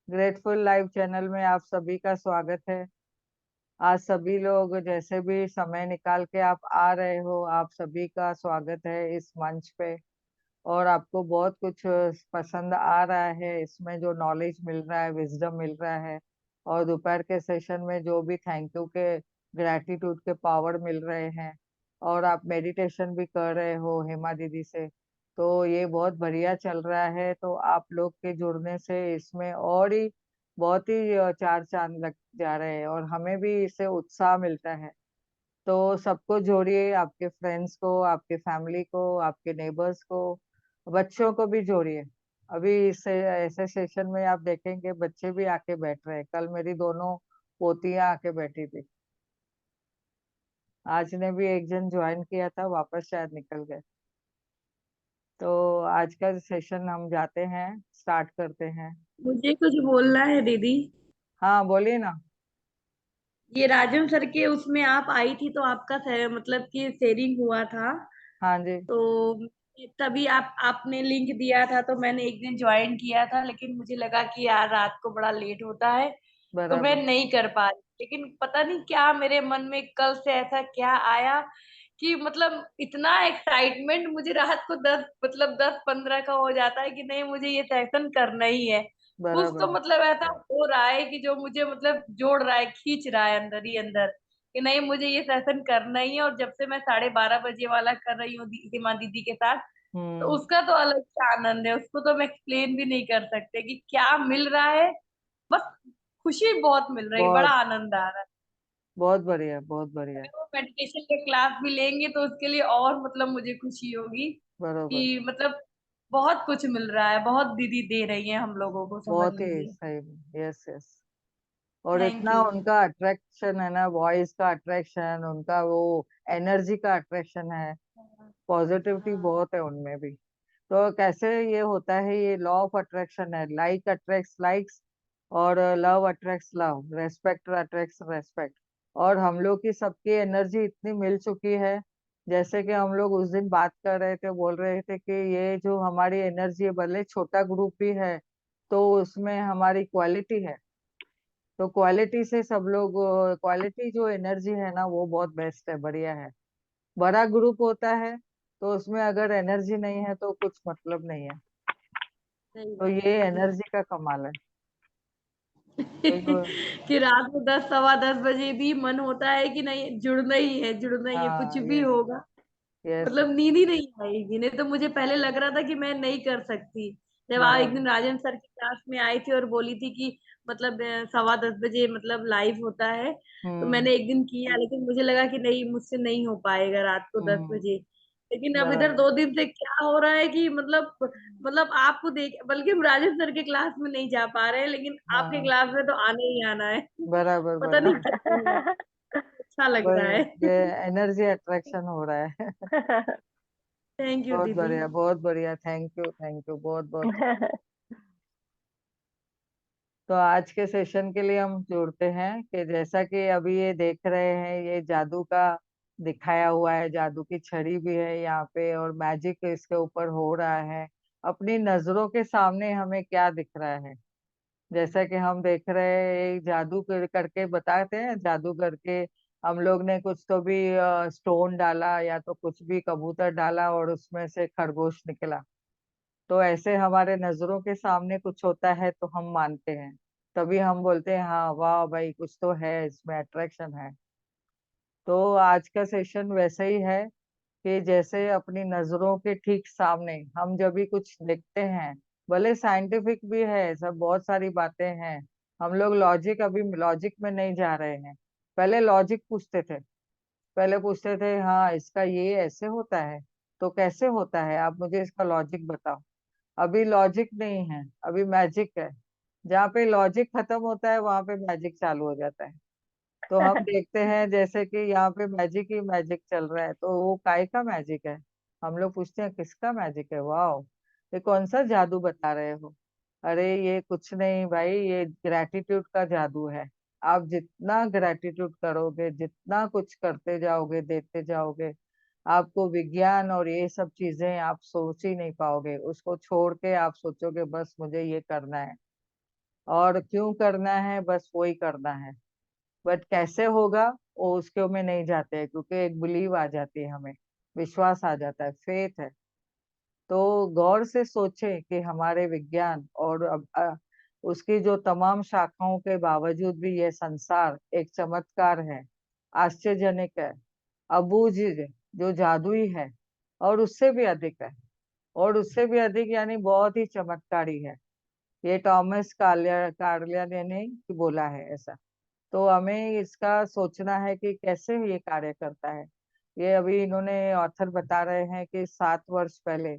Grateful live channel में आप सभी का स्वागत है। आज सभी लोग जैसे भी समय निकाल के आप आ रहे हो, आप सभी का स्वागत है इस मंच पे। और आपको बहुत कुछ पसंद आ रहा है, इसमें जो नॉलेज मिल रहा है, विजडम मिल रहा है। और दोपहर के सेशन में जो भी थैंक यू के, ग्रैटिट्यूड के पावर मिल रहे हैं। और आप मेडिटेशन भी कर रहे हो हेमा दीदी से। तो ये बहुत बढ़िया चल रहा है। तो आप लोग के जुड़ने से इसमें और ही बहुत ही चार चांद लग जा रहे हैं, और हमें भी इससे उत्साह मिलता है। तो सबको जोड़िए, आपके फ्रेंड्स को, आपके फैमिली को, आपके नेबर्स को, बच्चों को भी जोड़िए। अभी इस ऐसे सेशन में आप देखेंगे बच्चे भी आके बैठ रहे हैं। कल मेरी दोनों पोतियां आके बैठी थी। आज ने भी एक जन ज्वाइन किया था, वापस शायद निकल गए। तो आज का सेशन हम जाते हैं, स्टार्ट करते हैं। मुझे कुछ बोलना है दीदी। हाँ बोलिए ना। ये राजन सर के उसमें आप आई थी तो आपका मतलब कि शेयरिंग हुआ था। हाँ जी। तो तभी आपने लिंक दिया था तो मैंने एक दिन ज्वाइन किया था, लेकिन मुझे लगा कि यार रात को बड़ा लेट होता है तो मैं बराबर। नहीं कर पा रही। लेकिन पता नहीं क्या मेरे मन में कल से ऐसा क्या आया कि मतलब इतना एक्साइटमेंट मुझे रात को 10 15 का हो जाता है कि नहीं, मुझे ये सेशन करना ही है। कुछ तो बराबर। मतलब ऐसा हो रहा है कि जो मुझे मतलब जोड़ रहा है, खींच रहा है अंदर ही अंदर कि नहीं, मुझे ये सेशन करना ही है। और जब से मैं 12:30 बजे वाला कर रही हूँ हिमा दीदी के साथ, तो हम्म। उसका तो अलग ही आनंद है। उसको तो हम एक्सप्लेन भी नहीं कर सकते कि क्या मिल रहा है। बस खुशी बहुत मिल रही है, बड़ा बहुत आनंद आ रहा है। बहुत बढ़िया, बहुत बढ़िया। अगर वो मेडिटेशन के क्लास भी लेंगे तो उसके लिए और मतलब मुझे खुशी होगी बरोबर। कि मतलब बहुत कुछ मिल रहा है, बहुत दीदी दे रही है हम लोगों को, समझ बहुत ही लीजिए। सही। Yes yes. और थैंक इतना यू। उनका अट्रैक्शन है ना, वॉइस का अट्रैक्शन, उनका वो एनर्जी का अट्रैक्शन है। पॉजिटिविटी हाँ। बहुत है उनमें भी। तो कैसे ये होता है, ये लॉ ऑफ अट्रैक्शन है। लाइक अट्रैक्ट्स लाइक्स, और love attracts love, respect attracts respect. और हम लोग की सबकी एनर्जी इतनी मिल चुकी है। जैसे कि हम लोग उस दिन बात कर रहे थे, बोल रहे थे कि ये जो हमारी एनर्जी है, भले छोटा ग्रुप भी है, तो उसमें हमारी क्वालिटी है। तो क्वालिटी से सब लोग, क्वालिटी जो एनर्जी है ना, वो बहुत बेस्ट है, बढ़िया है। बड़ा ग्रुप होता है तो उसमें अगर एनर्जी नहीं है तो कुछ मतलब नहीं है। सही तो बात ये है जी। एनर्जी का कमाल है। तो कि रात को 10 सवा 10 बजे भी मन होता है कि नहीं, जुड़ना ही है, जुड़ना ही है, कुछ हाँ भी यस। होगा। यस। मतलब नींद ही नहीं आएगी। नहीं तो मुझे पहले लग रहा था कि मैं नहीं कर सकती। जब आप एक बराबर। दिन राजन सर की क्लास में आई थी और बोली थी कि मतलब 10:15 बजे मतलब लाइव होता है, तो हम्म। मैंने एक दिन किया, लेकिन मुझे लगा कि नहीं, मुझसे नहीं हो पाएगा रात को दस हम्म। बजे लेकिन अब इधर बराबर। 2 दिन से क्या हो रहा है कि मतलब आपको देख, बल्कि हम राजन सर के क्लास में नहीं जा पा रहे हैं, लेकिन आपके हाँ। क्लास में तो आना ही आना है। बराबर पता नहीं क्या है, बराबर। अच्छा लग रहा वही, है। ये एनर्जी अट्रैक्शन हो रहा है। थैंक यू बहुत दीदी। बढ़िया, बहुत बढ़िया। थैंक यू बहुत बहुत। तो आज के सेशन के लिए हम जोड़ते हैं कि जैसा कि अभी ये देख रहे हैं, ये जादू का दिखाया हुआ है, जादू की छड़ी भी है यहाँ पे, और मैजिक इसके ऊपर हो रहा है। अपनी नजरों के सामने हमें क्या दिख रहा है, जैसा कि हम देख रहे हैं, एक जादू करके बताते हैं, जादू करके हम लोग ने कुछ तो भी स्टोन डाला या तो कुछ भी, कबूतर डाला और उसमें से खरगोश निकला। तो ऐसे हमारे नजरों के सामने कुछ होता है तो हम मानते हैं। तभी हम बोलते हैं हाँ वाह भाई, कुछ तो है इसमें, अट्रैक्शन है। तो आज का सेशन वैसे ही है कि जैसे अपनी नजरों के ठीक सामने हम जब भी कुछ देखते हैं, भले साइंटिफिक भी है, सब बहुत सारी बातें हैं। हम लोग लॉजिक, अभी लॉजिक में नहीं जा रहे हैं। पहले लॉजिक पूछते थे। पहले पूछते थे हाँ इसका ये ऐसे होता है, तो कैसे होता है, आप मुझे इसका लॉजिक बताओ। अभी लॉजिक नहीं है, अभी मैजिक है। जहाँ पे लॉजिक खत्म होता है वहां पे मैजिक चालू हो जाता है। तो हम देखते हैं जैसे कि यहाँ पे मैजिक ही मैजिक चल रहा है, तो वो काय का मैजिक है। हम लोग पूछते हैं किसका मैजिक है, वाह ये कौन सा जादू बता रहे हो। अरे ये कुछ नहीं भाई, ये ग्रेटिट्यूड का जादू है। आप जितना ग्रेटिट्यूड करोगे, जितना कुछ करते जाओगे, देते जाओगे, आपको विज्ञान और ये सब चीजें आप सोच ही नहीं पाओगे। उसको छोड़ के आप सोचोगे बस मुझे ये करना है। और क्यों करना है, बस वही करना है। बट कैसे होगा वो उसके में नहीं जाते हैं, क्योंकि एक बिलीव आ जाती है हमें, विश्वास आ जाता है, फेथ है। तो गौर से सोचें कि हमारे विज्ञान और उसकी जो तमाम शाखाओं के बावजूद भी ये संसार एक चमत्कार है, आश्चर्यजनक है, अबूझ जो जादुई है, और उससे भी अधिक है। और उससे भी अधिक यानी बहुत ही चमत्कारी है। ये टॉमस कार्लिया ने बोला है ऐसा। तो हमें इसका सोचना है कि कैसे ये कार्य करता है। ये अभी इन्होंने ऑथर बता रहे हैं कि 7 वर्ष पहले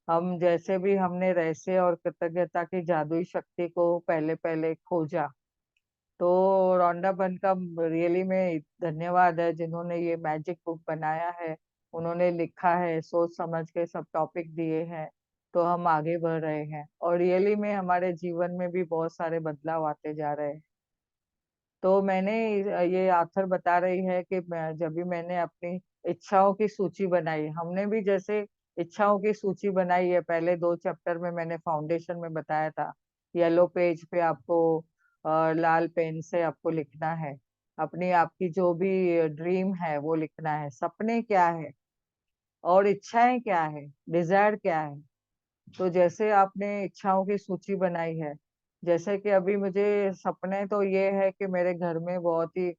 हम जैसे भी हमने रहस्य और कृतज्ञता की जादुई शक्ति को पहले पहले खोजा। तो रोंडा बन का रियली में धन्यवाद है, जिन्होंने ये मैजिक बुक बनाया है। उन्होंने लिखा है, सोच समझ के सब टॉपिक दिए हैं, तो हम आगे बढ़ रहे हैं और रियली में हमारे जीवन में भी बहुत सारे बदलाव आते जा रहे हैं। तो मैंने ये आथर बता रही है कि जब भी मैंने अपनी इच्छाओं की सूची बनाई, हमने भी जैसे इच्छाओं की सूची बनाई है, पहले 2 चैप्टर में मैंने फाउंडेशन में बताया था। येलो पेज पे आपको लाल पेन से आपको लिखना है, अपनी आपकी जो भी ड्रीम है वो लिखना है, सपने क्या है और इच्छाएं क्या है, डिजायर क्या है। तो जैसे आपने इच्छाओं की सूची बनाई है, जैसे कि अभी मुझे सपने तो ये है कि मेरे घर में बहुत ही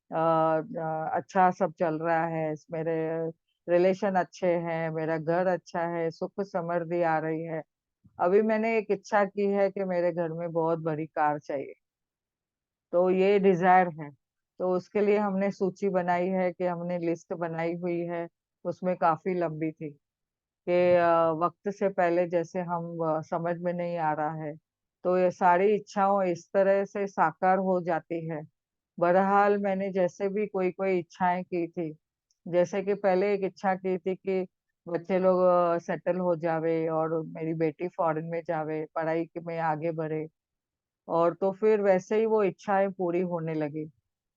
अच्छा सब चल रहा है, मेरे रिलेशन अच्छे हैं, मेरा घर अच्छा है, सुख समृद्धि आ रही है। अभी मैंने एक इच्छा की है कि मेरे घर में बहुत बड़ी कार चाहिए। तो ये डिजायर है। तो उसके लिए हमने सूची बनाई है, कि हमने लिस्ट बनाई हुई है, उसमें काफी लंबी थी कि वक्त से पहले जैसे हम समझ में नहीं आ रहा है, तो ये सारी इच्छाओं इस तरह से साकार हो जाती है। बहरहाल मैंने जैसे भी कोई कोई इच्छाएं की थी, जैसे कि पहले एक इच्छा की थी कि बच्चे लोग सेटल हो जावे और मेरी बेटी फॉरेन में जावे, पढ़ाई में आगे बढ़े। और तो फिर वैसे ही वो इच्छाएं पूरी होने लगी।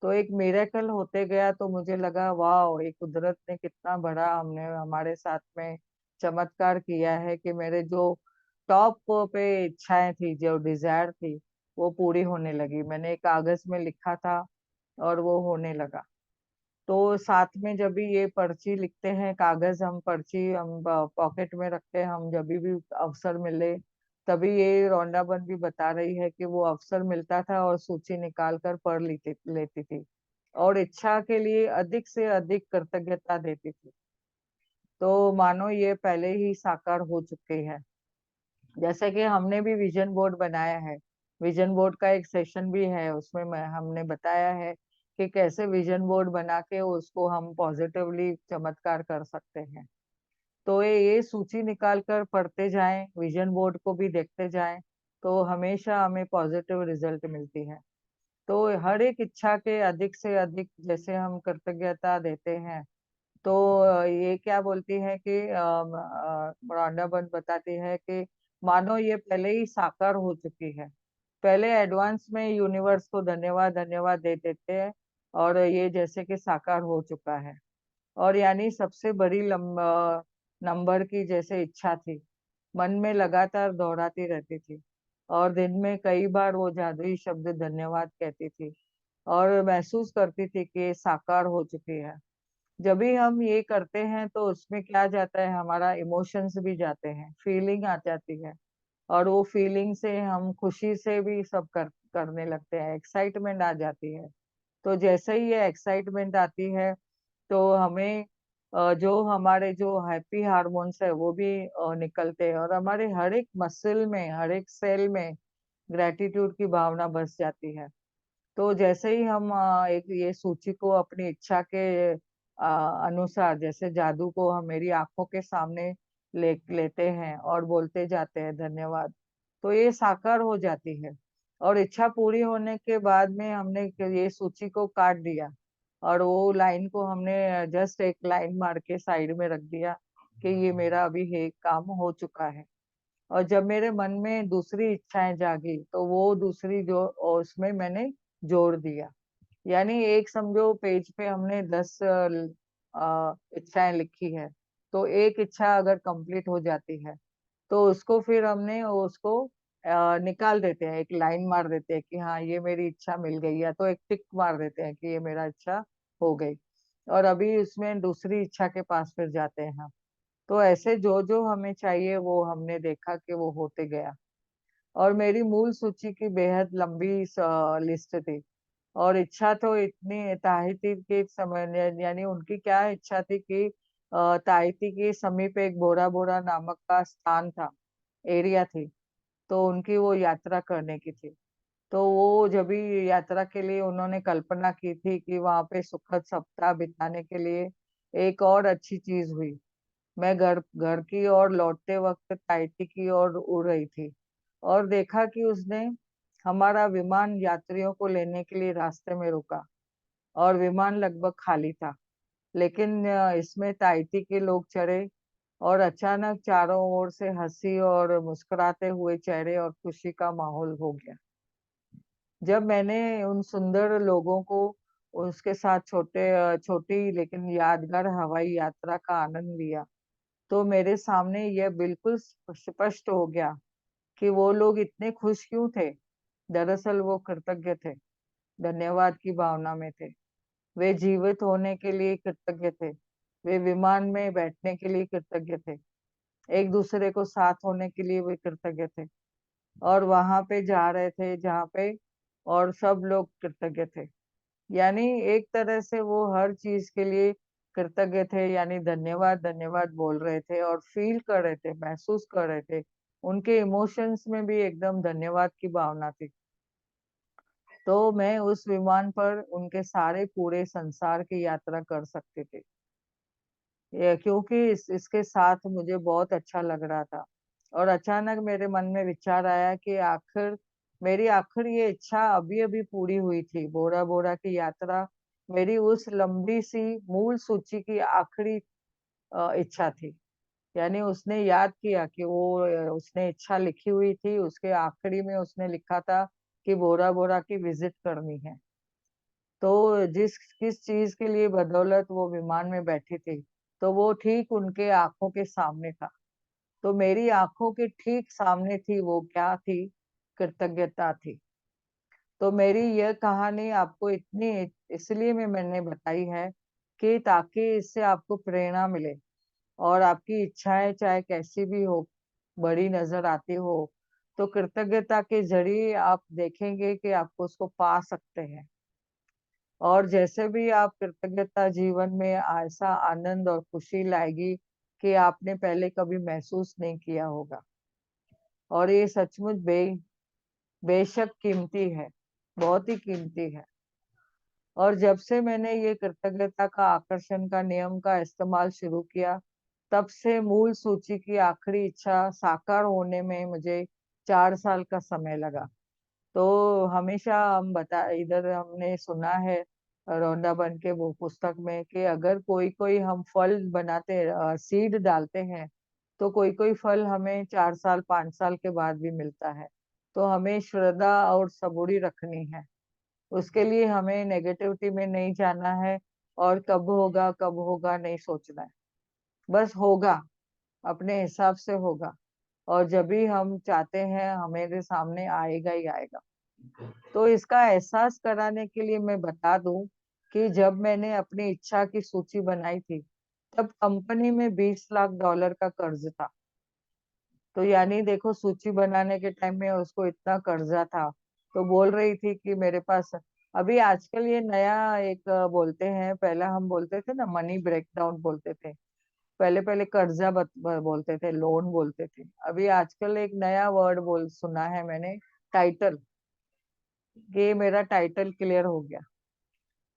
तो एक मिरेकल होते गया, तो मुझे लगा वाह, ये कुदरत ने कितना बड़ा हमने हमारे साथ में चमत्कार किया है कि मेरे जो टॉप पे इच्छाएं थी, जो डिजायर थी, वो पूरी होने लगी। मैंने एक कागज में लिखा था और वो होने लगा। तो साथ में जब भी ये पर्ची लिखते हैं, कागज हम पर्ची हम पॉकेट में रखते हैं, हम जब भी अवसर मिले, तभी ये रौंडाबन भी बता रही है कि वो अवसर मिलता था और सूची निकाल कर पढ़ लेती लेती थी और इच्छा के लिए अधिक से अधिक कृतज्ञता देती थी। तो मानो ये पहले ही साकार हो चुके हैं। जैसे कि हमने भी विजन बोर्ड बनाया है, विजन बोर्ड का एक सेशन भी है, उसमें हमने बताया है कि कैसे विजन बोर्ड बना के उसको हम पॉजिटिवली चमत्कार कर सकते हैं। तो ये सूची निकाल कर पढ़ते जाएं, विजन बोर्ड को भी देखते जाएं, तो हमेशा हमें पॉजिटिव रिजल्ट मिलती है। तो हर एक इच्छा के अधिक से अधिक जैसे हम कृतज्ञता देते हैं, तो ये क्या बोलती है कि रॉन्डा बर्न बताती है कि मानो ये पहले ही साकार हो चुकी है। पहले एडवांस में यूनिवर्स को धन्यवाद धन्यवाद दे देते हैं, और ये जैसे कि साकार हो चुका है। और यानी सबसे बड़ी नंबर की जैसे इच्छा थी, मन में लगातार दोहराती रहती थी, और दिन में कई बार वो जादुई शब्द धन्यवाद कहती थी, और महसूस करती थी कि ये साकार हो चुकी है। जब भी हम ये करते हैं तो उसमें क्या जाता है, हमारा इमोशंस भी जाते हैं, फीलिंग आ जाती है, और वो फीलिंग से हम खुशी से भी सब करने लगते हैं, एक्साइटमेंट आ जाती है। तो जैसे ही ये एक्साइटमेंट आती है, तो हमें जो हमारे जो हैप्पी हार्मोन्स है वो भी निकलते हैं, और हमारे हर एक मसल में, हर एक सेल में ग्रेटिट्यूड की भावना बस जाती है। तो जैसे ही हम एक ये सूची को अपनी इच्छा के अनुसार, जैसे जादू को हम मेरी आंखों के सामने लेते हैं और बोलते जाते हैं धन्यवाद, तो ये साकार हो जाती है। और इच्छा पूरी होने के बाद में हमने ये सूची को काट दिया, और वो लाइन को हमने जस्ट एक लाइन मार के साइड में रख दिया कि ये मेरा अभी है काम हो चुका है। और जब मेरे मन में दूसरी इच्छाएं जागी, तो वो दूसरी जो और उसमें मैंने जोड़ दिया। यानी एक समझो पेज पे हमने 10 इच्छाएं लिखी है, तो एक इच्छा अगर कंप्लीट हो जाती है, तो उसको फिर हमने उसको निकाल देते हैं, एक लाइन मार देते हैं कि हाँ ये मेरी इच्छा मिल गई, या तो एक टिक मार देते हैं कि ये मेरा इच्छा हो गई। और अभी उसमें दूसरी इच्छा के पास फिर जाते हैं हम। तो ऐसे जो जो हमें चाहिए वो हमने देखा कि वो होते गया। और मेरी मूल सूची की बेहद लंबी लिस्ट थी। और इच्छा तो इतनी ताहिती के समय, यानी उनकी क्या इच्छा थी कि ताहिती के समीप एक बोरा बोरा नामक का स्थान था, एरिया थी। तो उनकी वो यात्रा करने की थी। तो वो जब भी यात्रा के लिए उन्होंने कल्पना की थी कि वहां पे सुखद सप्ताह बिताने के लिए एक और अच्छी चीज हुई। मैं घर घर की ओर लौटते वक्त ताइती की ओर उड़ रही थी, और देखा कि उसने हमारा विमान यात्रियों को लेने के लिए रास्ते में रुका। और विमान लगभग खाली था, लेकिन इसमें ताइती के लोग चढ़े। और अचानक चारों ओर से हंसी और मुस्कुराते हुए चेहरे और खुशी का माहौल हो गया। जब मैंने उन सुंदर लोगों को उसके साथ छोटी लेकिन यादगार हवाई यात्रा का आनंद लिया, तो मेरे सामने यह बिल्कुल स्पष्ट हो गया कि वो लोग इतने खुश क्यों थे। दरअसल वो कृतज्ञ थे, धन्यवाद की भावना में थे। वे जीवित होने के लिए कृतज्ञ थे, वे विमान में बैठने के लिए कृतज्ञ थे, एक दूसरे को साथ होने के लिए वे कृतज्ञ थे, और वहां पे जा रहे थे जहाँ पे और सब लोग कृतज्ञ थे। यानी एक तरह से वो हर चीज के लिए कृतज्ञ थे, यानी धन्यवाद धन्यवाद बोल रहे थे और फील कर रहे थे, महसूस कर रहे थे। उनके इमोशंस में भी एकदम धन्यवाद की भावना थी। तो मैं उस विमान पर उनके सारे पूरे संसार की यात्रा कर सकती थी, ये क्योंकि इसके साथ मुझे बहुत अच्छा लग रहा था। और अचानक मेरे मन में विचार आया कि आखिर ये इच्छा अभी अभी पूरी हुई थी। बोरा बोरा की यात्रा मेरी उस लंबी सी मूल सूची की आखिरी इच्छा थी। यानी उसने याद किया कि वो उसने इच्छा लिखी हुई थी, उसके आखिरी में उसने लिखा था कि बोरा बोरा की विजिट करनी है। तो जिस किस चीज के लिए बदौलत वो विमान में बैठी थी, तो वो ठीक उनके आंखों के सामने था। तो मेरी आंखों के ठीक सामने थी वो क्या थी? कृतज्ञता थी। तो मेरी यह कहानी आपको इतनी इसलिए मैंने बताई है कि ताकि इससे आपको प्रेरणा मिले, और आपकी इच्छाएं चाहे कैसी भी हो, बड़ी नजर आती हो, तो कृतज्ञता के जरिए आप देखेंगे कि आपको उसको पा सकते हैं। और जैसे भी आप कृतज्ञता जीवन में ऐसा आनंद और खुशी लाएगी कि आपने पहले कभी महसूस नहीं किया होगा। और ये सचमुच बेशक कीमती है, बहुत ही कीमती है। और जब से मैंने ये कृतज्ञता का आकर्षण का नियम का इस्तेमाल शुरू किया, तब से मूल सूची की आखिरी इच्छा साकार होने में मुझे 4 साल का समय लगा। तो हमेशा हम बता इधर हमने सुना है रौंदा बन के वो पुस्तक में कि अगर कोई कोई हम फल बनाते, सीड डालते हैं, तो कोई कोई फल हमें 4 साल 5 साल के बाद भी मिलता है। तो हमें श्रद्धा और सबूरी रखनी है। उसके लिए हमें नेगेटिविटी में नहीं जाना है, और कब होगा नहीं सोचना है। बस होगा, अपने हिसाब से होगा। और जब भी हम चाहते हैं हमारे सामने आएगा ही आएगा। तो इसका एहसास कराने के लिए मैं बता दूं कि जब मैंने अपनी इच्छा की सूची बनाई थी, तब कंपनी में $20 लाख का कर्ज था। तो यानी देखो, सूची बनाने के टाइम में उसको इतना कर्जा था। तो बोल रही थी कि मेरे पास अभी आजकल ये नया एक बोलते हैं, पहले हम बोलते थे ना मनी ब्रेकडाउन बोलते थे। पहले पहले कर्जा बोलते थे, लोन बोलते थे। अभी आजकल एक नया वर्ड बोल सुना है मैंने, टाइटल, कि मेरा टाइटल क्लियर हो गया।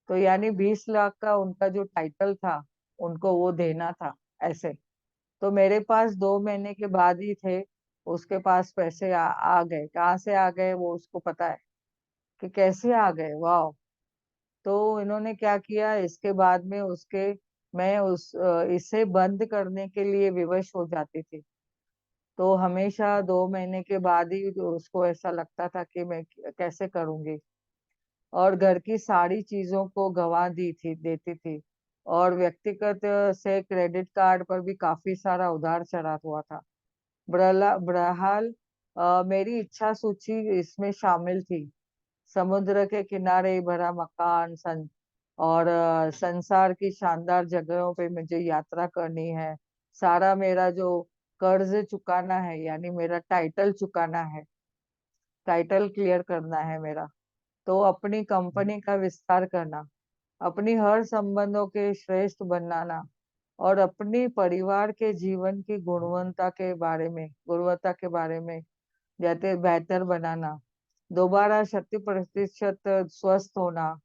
तो यानी 20 लाख का उनका जो टाइटल था, उनको वो देना था ऐसे। तो मेरे पास 2 महीने के बाद ही थे, उसके पास पैसे आ गए। कहाँ से आ गए वो उसको पता है कि कैसे आ गए। वाह। तो इन्होंने क्या किया इसके बाद में उसके, मैं इसे बंद करने के लिए विवश हो जाती थी। तो हमेशा 2 महीने के बाद ही तो उसको ऐसा लगता था कि मैं कैसे करूंगी। और घर की सारी चीजों को गंवा दी थी देती थी। और व्यक्तिगत से क्रेडिट कार्ड पर भी काफी सारा उधार चढ़ा हुआ था। बहरहाल मेरी इच्छा सूची इसमें शामिल थी। समुद्र के किनारे भरा मकान और संसार की शानदार जगहों पे मुझे यात्रा करनी है। सारा मेरा जो कर्ज चुकाना है, यानी मेरा टाइटल चुकाना है, टाइटल क्लियर करना है मेरा। तो अपनी कंपनी का विस्तार करना, अपनी हर संबंधों के श्रेष्ठ बनाना और अपनी परिवार के जीवन की गुणवत्ता के बारे में जैसे बेहतर बनाना, दोबारा 30% स्वस्थ होना।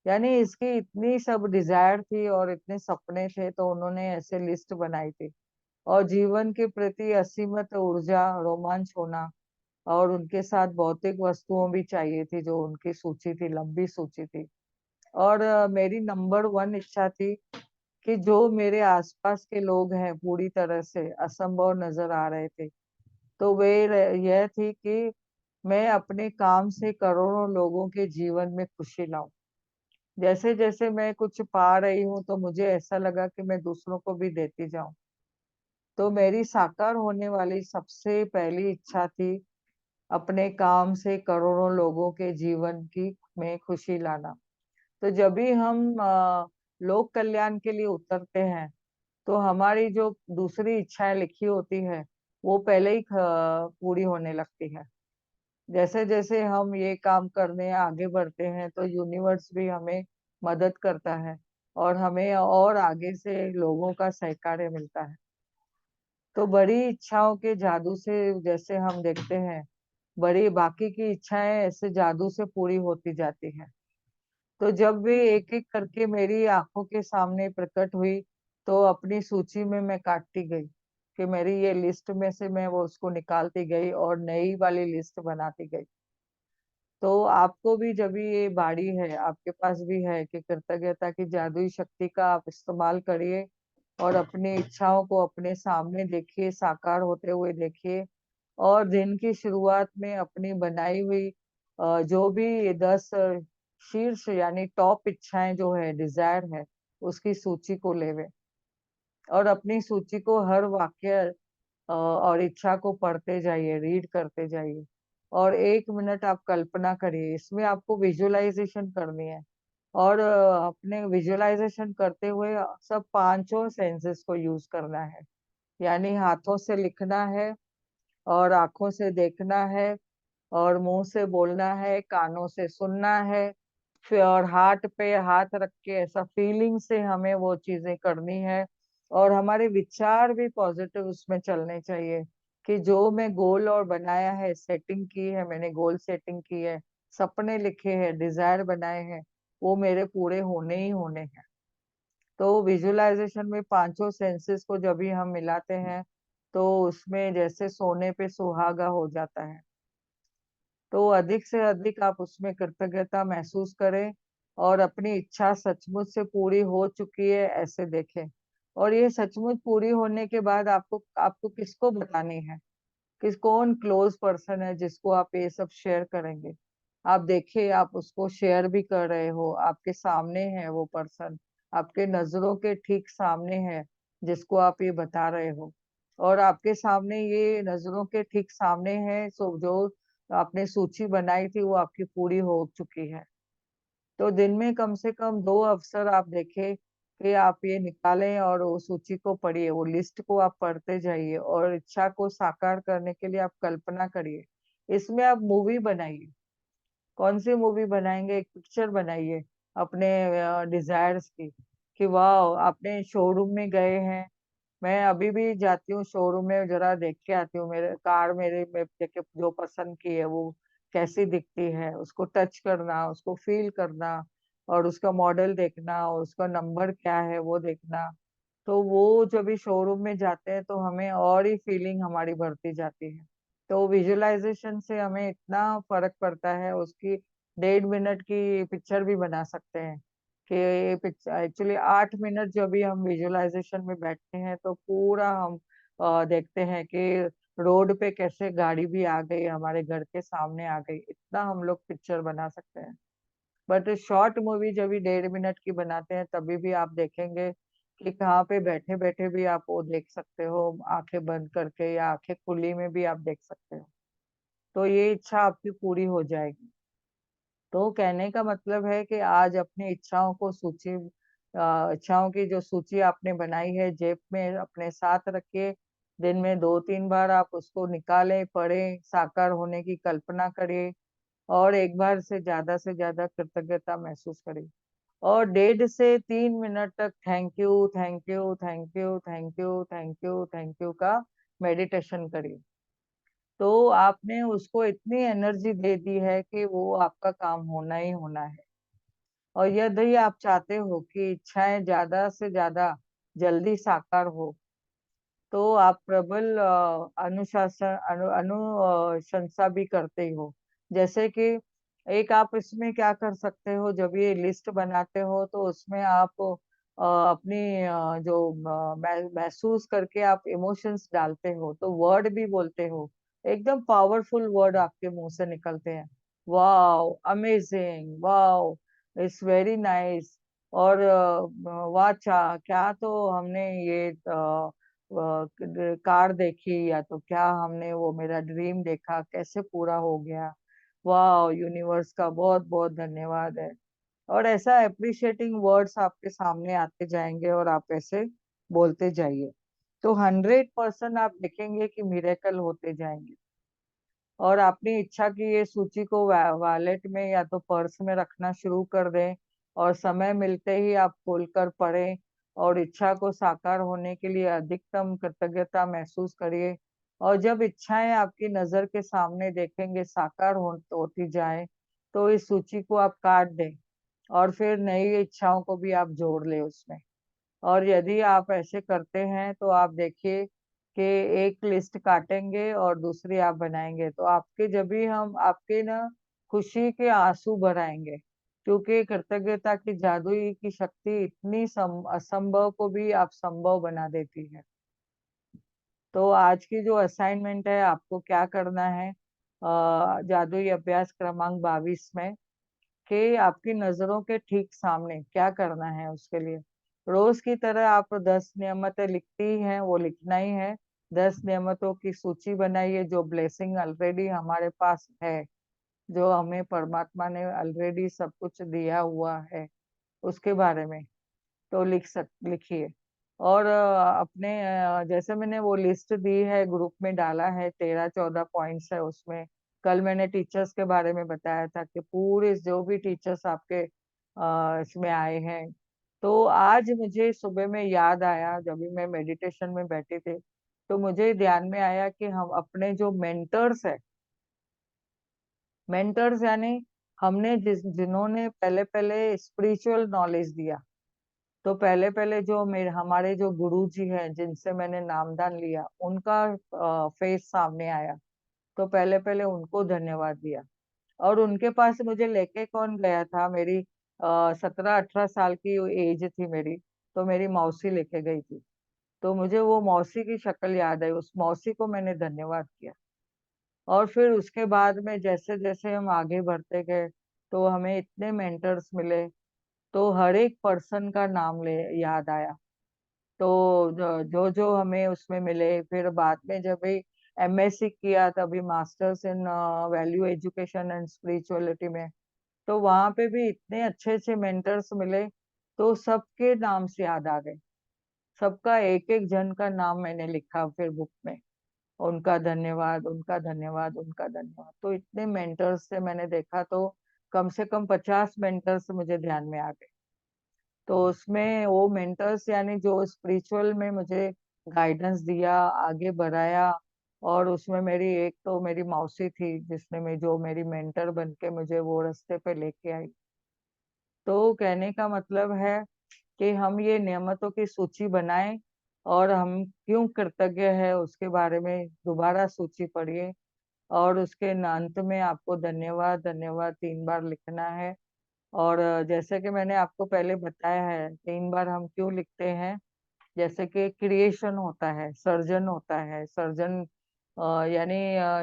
यानी इसकी इतनी सब डिजायर थी और इतने सपने थे, तो उन्होंने ऐसे लिस्ट बनाई थी। और जीवन के प्रति असीमित ऊर्जा, रोमांच होना, और उनके साथ भौतिक वस्तुओं भी चाहिए थी, जो उनकी सूची थी, लंबी सूची थी। और मेरी नंबर वन इच्छा थी कि जो मेरे आसपास के लोग हैं पूरी तरह से असंभव नजर आ रहे थे, तो यह थी कि मैं अपने काम से करोड़ों लोगों के जीवन में खुशी लाऊं। जैसे जैसे मैं कुछ पा रही हूँ, तो मुझे ऐसा लगा कि मैं दूसरों को भी देती जाऊं। तो मेरी साकार होने वाली सबसे पहली इच्छा थी अपने काम से करोड़ों लोगों के जीवन की में खुशी लाना। तो जब भी हम लोक कल्याण के लिए उतरते हैं, तो हमारी जो दूसरी इच्छाएं लिखी होती है, वो पहले ही पूरी होने लगती है। जैसे जैसे हम ये काम करने आगे बढ़ते हैं, तो यूनिवर्स भी हमें मदद करता है और हमें और आगे से लोगों का सहकार्य मिलता है। तो बड़ी इच्छाओं के जादू से, जैसे हम देखते हैं, बड़ी बाकी की इच्छाएं ऐसे जादू से पूरी होती जाती हैं। तो जब भी एक एक करके मेरी आंखों के सामने प्रकट हुई, तो अपनी सूची में मैं काटती गई कि मेरी ये लिस्ट में से मैं वो उसको निकालती गई और नई वाली लिस्ट बनाती गई। तो आपको भी जब भी ये बाड़ी है, आपके पास भी है कि कृतज्ञता की जादुई शक्ति का आप इस्तेमाल करिए और अपनी इच्छाओं को अपने सामने देखिए, साकार होते हुए देखिए। और दिन की शुरुआत में अपनी बनाई हुई जो भी 10 शीर्ष यानी टॉप इच्छाएं जो है, डिजायर है, उसकी सूची को लेवे और अपनी सूची को हर वाक्य और इच्छा को पढ़ते जाइए, रीड करते जाइए। और 1 मिनट आप कल्पना करिए, इसमें आपको विजुअलाइजेशन करनी है। और अपने विजुअलाइजेशन करते हुए सब पांचों सेंसेस को यूज करना है। यानी हाथों से लिखना है, और आंखों से देखना है, और मुंह से बोलना है, कानों से सुनना है, फिर और हाथ पे हाथ रख के ऐसा फीलिंग से हमें वो चीजें करनी है। और हमारे विचार भी पॉजिटिव उसमें चलने चाहिए कि जो मैं गोल और बनाया है, सेटिंग की है, मैंने गोल सेटिंग की है, सपने लिखे हैं, डिजायर बनाए हैं, वो मेरे पूरे होने ही होने हैं। तो विजुअलाइजेशन में पांचों सेंसेस को जब भी हम मिलाते हैं, तो उसमें जैसे सोने पे सुहागा हो जाता है। तो अधिक से अधिक आप उसमें कृतज्ञता महसूस करें और अपनी इच्छा सचमुच से पूरी हो चुकी है ऐसे देखें। और ये सचमुच पूरी होने के बाद आपको आपको किसको बतानी है, कौन क्लोज पर्सन है जिसको आप ये सब शेयर करेंगे। आप देखिए, आप उसको शेयर भी कर रहे हो, आपके सामने है वो पर्सन, आपके नजरों के ठीक सामने है जिसको आप ये बता रहे हो। और आपके सामने ये नजरों के ठीक सामने है, सो जो आपने सूची बनाई थी वो आपकी पूरी हो चुकी है। तो दिन में कम से कम 2 अवसर आप देखें कि आप ये निकालें और वो सूची को पढ़िए, वो लिस्ट को आप पढ़ते जाइए और इच्छा को साकार करने के लिए आप कल्पना करिए। इसमें आप मूवी बनाइए। कौन सी मूवी बनाएंगे? एक पिक्चर बनाइए अपने डिजायर्स की, कि वाह, आपने शोरूम में गए हैं। मैं अभी भी जाती हूँ शोरूम में, जरा देख के आती हूँ मेरे कार, मेरे में देखे जो पसंद की है वो कैसी दिखती है, उसको टच करना, उसको फील करना, और उसका मॉडल देखना, और उसका नंबर क्या है वो देखना। तो वो जब भी शोरूम में जाते हैं, तो हमें और ही फीलिंग हमारी बढ़ती जाती है। तो विजुअलाइजेशन से हमें इतना फर्क पड़ता है, उसकी 1.5 मिनट की पिक्चर भी बना सकते हैं कि ये पिक्चर एक्चुअली 8 मिनट जब भी हम विजुअलाइजेशन में बैठते हैं, तो पूरा हम देखते हैं कि रोड पे कैसे गाड़ी भी आ गई, हमारे घर के सामने आ गई, इतना हम लोग पिक्चर बना सकते हैं। बट शॉर्ट मूवी जब भी 1.5 मिनट की बनाते हैं, तभी भी आप देखेंगे कि कहाँ पे बैठे बैठे भी आप वो देख सकते हो, आंखें बंद करके या आंखें खुली में भी आप देख सकते हो। तो ये इच्छा आपकी पूरी हो जाएगी। तो कहने का मतलब है कि आज अपनी इच्छाओं को इच्छाओं की जो सूची आपने बनाई है जेब में अपने साथ रखिए। दिन में 2-3 बार आप उसको निकालें, पढ़ें, साकार होने की कल्पना करिए और एक बार से ज्यादा कृतज्ञता महसूस करिए। और 1.5 से 3 मिनट तक thank you, thank you, thank you, thank you, thank you, thank you का मेडिटेशन करिए। तो आपने उसको इतनी एनर्जी दे दी है कि वो आपका काम होना ही होना है। और यदि आप चाहते हो कि इच्छाएं ज्यादा से ज्यादा जल्दी साकार हो, तो आप प्रबल अनुशासन अनुशंसा भी करते ही हो। जैसे कि एक आप इसमें क्या कर सकते हो, जब ये लिस्ट बनाते हो तो उसमें आप अपनी जो महसूस करके आप इमोशंस डालते हो, तो वर्ड भी बोलते हो, एकदम पावरफुल वर्ड आपके मुंह से निकलते हैं। Wow, amazing, wow, it's very nice. और वाह, क्या तो हमने ये कार देखी, या तो क्या हमने वो मेरा ड्रीम देखा कैसे पूरा हो गया। वाह, यूनिवर्स का बहुत बहुत धन्यवाद है। और ऐसा अप्रिशिएटिंग वर्ड्स आपके सामने आते जाएंगे और आप ऐसे बोलते जाइए, तो 100% आप देखेंगे कि मिरेकल होते जाएंगे। और अपनी इच्छा की ये सूची को वॉलेट में या तो पर्स में रखना शुरू कर दें, और समय मिलते ही आप खोलकर पढ़ें और इच्छा को साकार होने के लिए अधिकतम कृतज्ञता महसूस करिए। और जब इच्छाएं आपकी नजर के सामने देखेंगे साकार होती जाए, तो इस सूची को आप काट दें और फिर नई इच्छाओं को भी आप जोड़ लें उसमें। और यदि आप ऐसे करते हैं तो आप देखिए कि एक लिस्ट काटेंगे और दूसरी आप बनाएंगे, तो आपके जब भी हम आपके ना खुशी के आंसू भराएंगे, क्योंकि कृतज्ञता की जादुई की शक्ति इतनी असंभव को भी आप संभव बना देती है। तो आज की जो असाइनमेंट है, आपको क्या करना है, जादुई अभ्यास क्रमांक 22 में, कि आपकी नजरों के ठीक सामने क्या करना है उसके लिए रोज की तरह आप 10 नियमतें लिखती हैं, वो लिखना ही है। 10 नियमतों की सूची बनाइए जो ब्लेसिंग ऑलरेडी हमारे पास है, जो हमें परमात्मा ने ऑलरेडी सब कुछ दिया हुआ है उसके बारे में। तो लिखिए। और अपने जैसे मैंने वो लिस्ट दी है, ग्रुप में डाला है, 13-14 पॉइंट्स है उसमें। कल मैंने टीचर्स के बारे में बताया था कि पूरे जो भी टीचर्स आपके इसमें आए हैं। तो आज मुझे सुबह में याद आया, जब भी मैं मेडिटेशन में बैठी थी, तो मुझे ध्यान में आया कि हम अपने जो मेंटर्स है, मेंटर्स यानी हमने जिन्होंने पहले पहले स्पिरिचुअल नॉलेज दिया, तो पहले पहले जो मेरे हमारे जो गुरु जी हैं जिनसे मैंने नामदान लिया, उनका फेस सामने आया। तो पहले पहले उनको धन्यवाद दिया। और उनके पास मुझे लेके कौन गया था, मेरी 17-18 साल की एज थी मेरी, तो मेरी मौसी लेके गई थी। तो मुझे वो मौसी की शक्ल याद आई, उस मौसी को मैंने धन्यवाद किया। और फिर उसके बाद में जैसे जैसे हम आगे बढ़ते गए, तो हमें इतने मेंटर्स मिले, तो हर एक पर्सन का नाम ले याद आया। तो जो जो हमें उसमें मिले, फिर बाद में जब भी एमएससी किया, तभी masters in value education and spirituality में, तो वहां पे भी इतने अच्छे अच्छे मेंटर्स मिले। तो सबके नाम से याद आ गए, सबका एक एक जन का नाम मैंने लिखा फिर बुक में। उनका धन्यवाद, उनका धन्यवाद, उनका धन्यवाद। तो इतने मेंटर्स से मैंने देखा, तो कम से कम 50 मेंटर्स मुझे ध्यान में आ गए। तो उसमें वो मेंटर्स यानी जो स्पिरिचुअल में मुझे गाइडेंस दिया, आगे बढ़ाया। और उसमें मेरी एक तो मेरी मौसी थी, जिसने में जो मेरी मेंटर बन के मुझे वो रास्ते पे लेके आई। तो कहने का मतलब है कि हम ये नियमतों की सूची बनाएं, और हम क्यों कृतज्ञ है उसके बारे में दोबारा सूची पढ़िए। और उसके अंत में आपको धन्यवाद धन्यवाद 3 बार लिखना है। और जैसे कि मैंने आपको पहले बताया है, 3 बार हम क्यों लिखते हैं, जैसे कि क्रिएशन होता है, सर्जन होता है, सर्जन यानी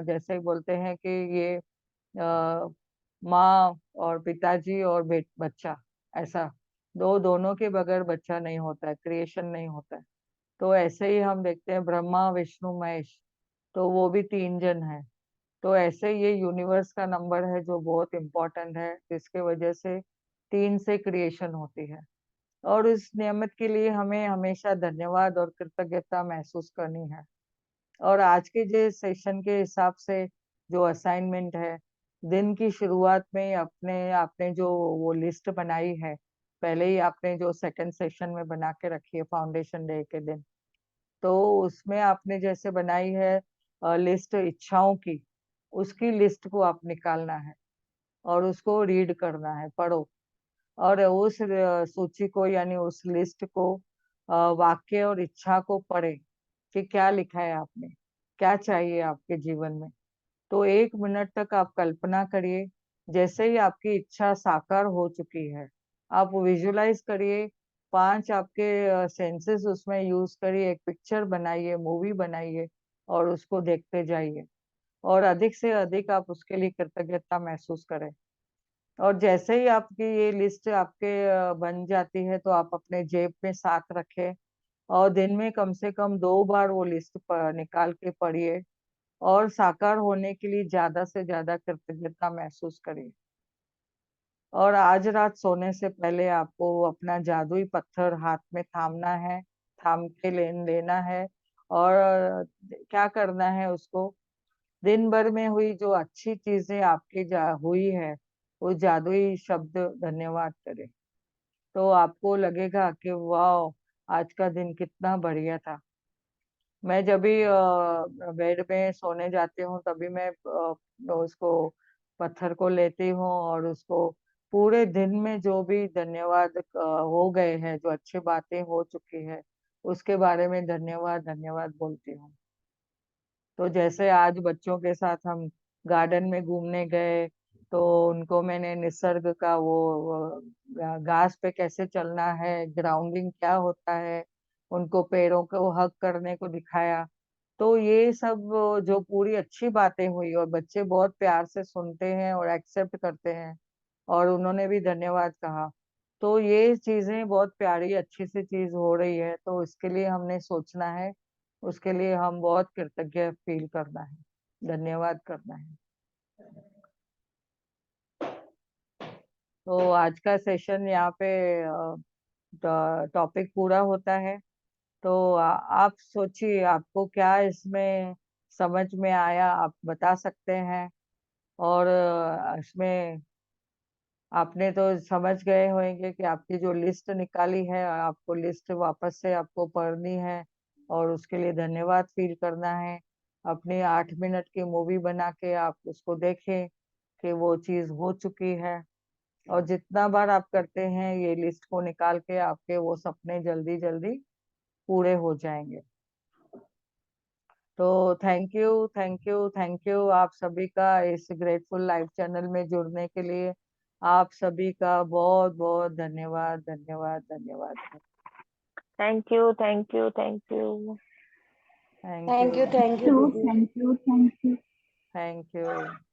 जैसे बोलते हैं कि ये माँ और पिताजी और बच्चा, ऐसा दोनों के बगैर बच्चा नहीं होता है, क्रिएशन नहीं होता है। तो ऐसे ही हम देखते हैं ब्रह्मा विष्णु महेश, तो वो भी 3 जन है। तो ऐसे ये यूनिवर्स का नंबर है जो बहुत इम्पोर्टेंट है, जिसके वजह से 3 से क्रिएशन होती है। और इस नियमत के लिए हमें हमेशा धन्यवाद और कृतज्ञता महसूस करनी है। और आज के जो सेशन के हिसाब से जो असाइनमेंट है, दिन की शुरुआत में अपने आपने जो वो लिस्ट बनाई है, पहले ही आपने जो सेकंड सेशन में बना के रखी है फाउंडेशन डे के दिन, तो उसमें आपने जैसे बनाई है लिस्ट इच्छाओं की, उसकी लिस्ट को आप निकालना है और उसको रीड करना है, पढ़ो। और उस सूची को यानी उस लिस्ट को वाक्य और इच्छा को पढ़े कि क्या लिखा है आपने, क्या चाहिए आपके जीवन में। तो 1 मिनट तक आप कल्पना करिए, जैसे ही आपकी इच्छा साकार हो चुकी है, आप विजुलाइज करिए, 5 आपके सेंसेस उसमें यूज करिए, एक पिक्चर बनाइए, मूवी बनाइए और उसको देखते जाइए। और अधिक से अधिक आप उसके लिए कृतज्ञता महसूस करें। और जैसे ही आपकी ये लिस्ट आपके बन जाती है, तो आप अपने जेब में साथ रखें और दिन में कम से कम 2 बार वो लिस्ट निकाल के पढ़िए और साकार होने के लिए ज्यादा से ज्यादा कृतज्ञता महसूस करिए। और आज रात सोने से पहले आपको अपना जादुई पत्थर हाथ में थामना है, थाम के लेना है। और क्या करना है उसको, दिन भर में हुई जो अच्छी चीजें आपकी हुई है, वो जादुई शब्द धन्यवाद करें। तो आपको लगेगा कि वाह, आज का दिन कितना बढ़िया था। मैं जब भी बेड में सोने जाती हूँ, तभी मैं उसको पत्थर को लेती हूँ और उसको पूरे दिन में जो भी धन्यवाद हो गए हैं, जो अच्छी बातें हो चुकी है, उसके बारे में धन्यवाद धन्यवाद बोलती हूँ। तो जैसे आज बच्चों के साथ हम गार्डन में घूमने गए, तो उनको मैंने निसर्ग का घास पे कैसे चलना है, ग्राउंडिंग क्या होता है, उनको पेड़ों को हग करने को दिखाया। तो ये सब जो पूरी अच्छी बातें हुई और बच्चे बहुत प्यार से सुनते हैं और एक्सेप्ट करते हैं, और उन्होंने भी धन्यवाद कहा। तो ये चीजें बहुत प्यारी अच्छी सी चीज हो रही है, तो इसके लिए हमने सोचना है, उसके लिए हम बहुत कृतज्ञ फील करना है, धन्यवाद करना है। तो आज का सेशन यहाँ पे टॉपिक पूरा होता है। तो आप सोचिए आपको क्या इसमें समझ में आया, आप बता सकते हैं। और इसमें आपने तो समझ गए होंगे कि आपकी जो लिस्ट निकाली है, आपको लिस्ट वापस से आपको पढ़नी है और उसके लिए धन्यवाद फील करना है। अपनी 8 मिनट की मूवी बना के आप उसको देखें कि वो चीज हो चुकी है। और जितना बार आप करते हैं ये लिस्ट को निकाल के, आपके वो सपने जल्दी जल्दी पूरे हो जाएंगे। तो thank you, thank you, thank you आप सभी का इस ग्रेटफुल लाइफ चैनल में जुड़ने के लिए। आप सभी का बहुत बहुत धन्यवाद धन्यवाद धन्यवाद। Thank you, thank you, thank you. Thank thank you, you, thank you दीदी। Thank you, thank you. Thank you.